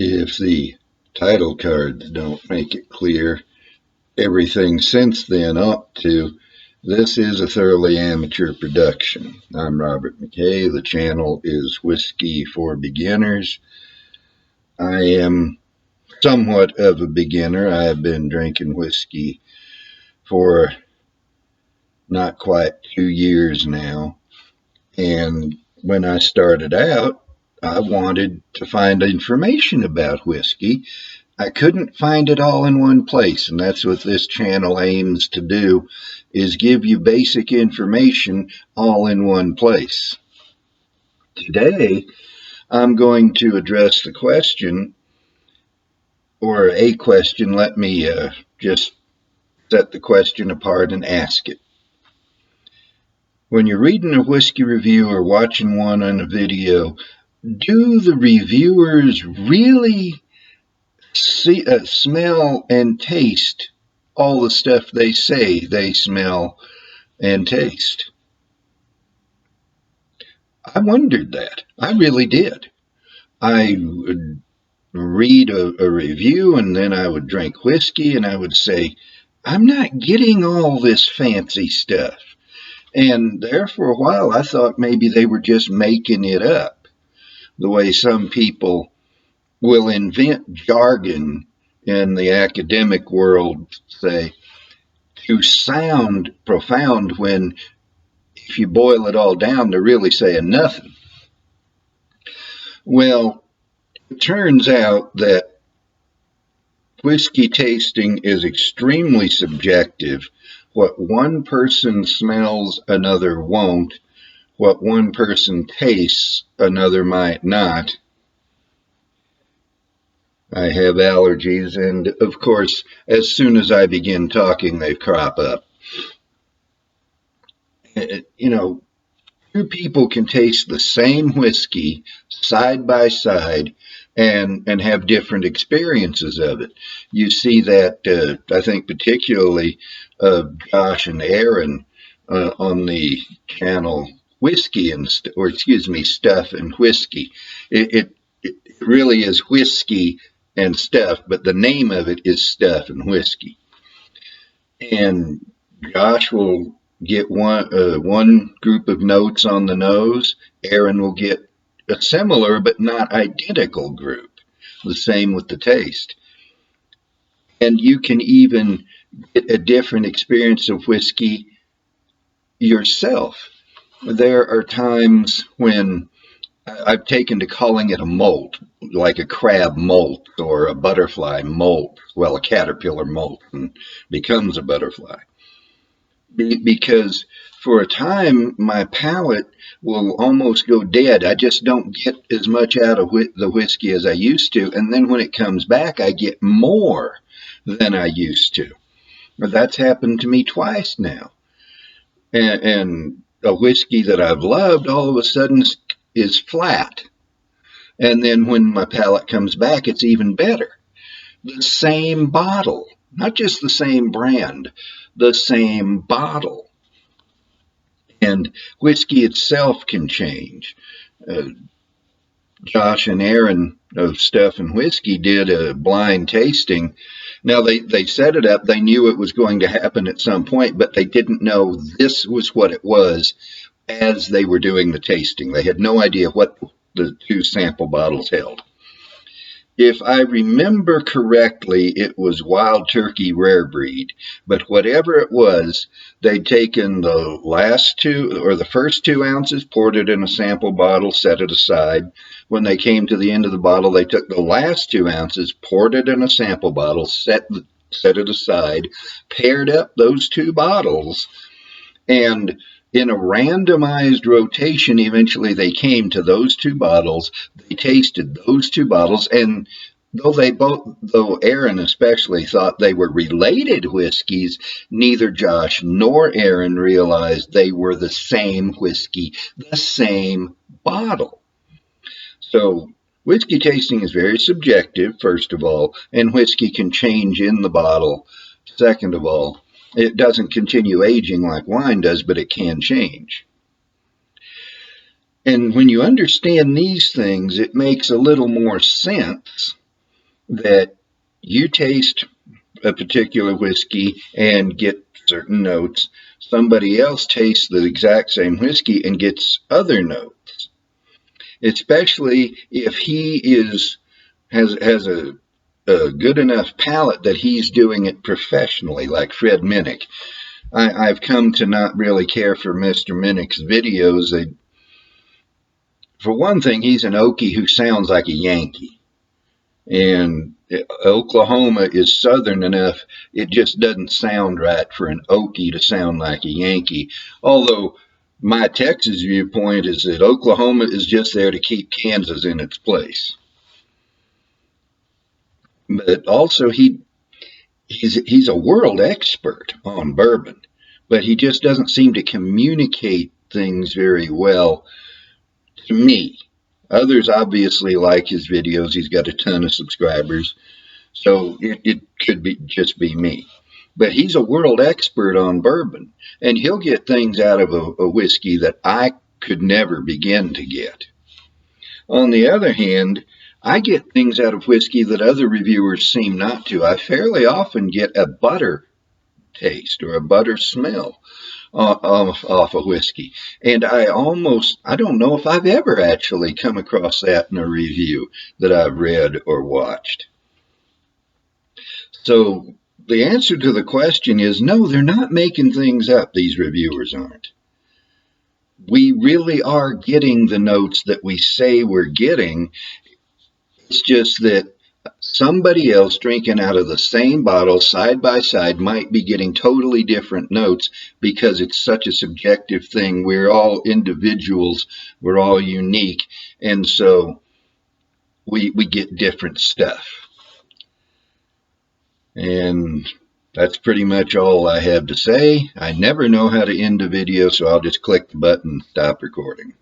If the title cards don't make it clear, everything since then up to this is a thoroughly amateur production. I'm Robert McKay. The channel is Whiskey for Beginners. I am somewhat of a beginner. I have been drinking whiskey for not quite 2 years now. And when I started out, I wanted to find information about whiskey. I couldn't find it all in one place, and that's what this channel aims to do, is give you basic information all in one place. Today, I'm going to address the question, or a question. Let me just set the question apart and ask it. When you're reading a whiskey review or watching one on a video, do the reviewers really smell and taste all the stuff they say they smell and taste? I wondered that. I really did. I would read a review, and then I would drink whiskey, and I would say, I'm not getting all this fancy stuff. And there for a while, I thought maybe they were just making it up, the way some people will invent jargon in the academic world, say, to sound profound when, if you boil it all down, they're really saying nothing. Well, it turns out that whiskey tasting is extremely subjective. What one person smells, another won't. What one person tastes, another might not. I have allergies, and of course, as soon as I begin talking, they crop up. Two people can taste the same whiskey side by side and have different experiences of it. You see that, I think, particularly Josh and Aaron on the channel Whiskey Stuff and Whiskey. It really is Whiskey and Stuff, but the name of it is Stuff and Whiskey. And Josh will get one group of notes on the nose. Aaron will get a similar but not identical group. The same with the taste. And you can even get a different experience of whiskey yourself. There are times when I've taken to calling it a molt, like a crab molt or a butterfly molt. Well, a caterpillar molt and becomes a butterfly. Because for a time, my palate will almost go dead. I just don't get as much out of the whiskey as I used to. And then when it comes back, I get more than I used to. That's happened to me twice now. And a whiskey that I've loved all of a sudden is flat. And then when my palate comes back, it's even better. The same bottle, not just the same brand, the same bottle. And whiskey itself can change. Josh and Aaron of Stuff and Whiskey did a blind tasting. Now, they set it up. They knew it was going to happen at some point, but they didn't know this was what it was as they were doing the tasting. They had no idea what the two sample bottles held. If I remember correctly, it was Wild Turkey Rare Breed, but whatever it was, they'd taken the last two, or the first 2 ounces, poured it in a sample bottle, set it aside. When they came to the end of the bottle, they took the last 2 ounces, poured it in a sample bottle, set it aside, paired up those 2 bottles, and in a randomized rotation, eventually they came to those 2 bottles. They tasted those 2 bottles, and though Aaron especially thought they were related whiskeys, neither Josh nor Aaron realized they were the same whiskey, the same bottle. So whiskey tasting is very subjective, first of all, and whiskey can change in the bottle, second of all. It doesn't continue aging like wine does, but it can change. And when you understand these things, it makes a little more sense that you taste a particular whiskey and get certain notes. Somebody else tastes the exact same whiskey and gets other notes. Especially if he has a good enough palate that he's doing it professionally, like Fred Minnick. I've come to not really care for Mr. Minnick's videos. For one thing, he's an Okie who sounds like a Yankee. And Oklahoma is southern enough, it just doesn't sound right for an Okie to sound like a Yankee. Although my Texas viewpoint is that Oklahoma is just there to keep Kansas in its place. But also he's a world expert on bourbon, but he just doesn't seem to communicate things very well to me. Others obviously like his videos. He's got a ton of subscribers. So it could be just be me. But he's a world expert on bourbon, and he'll get things out of a whiskey that I could never begin to get. On the other hand, I get things out of whiskey that other reviewers seem not to. I fairly often get a butter taste or a butter smell off a whiskey. And I don't know if I've ever actually come across that in a review that I've read or watched. So the answer to the question is no, they're not making things up. These reviewers aren't. We really are getting the notes that we say we're getting. It's just that somebody else drinking out of the same bottle side by side might be getting totally different notes because it's such a subjective thing. We're all individuals. We're all unique. And so we get different stuff. And that's pretty much all I have to say. I never know how to end a video, so I'll just click the button and stop recording.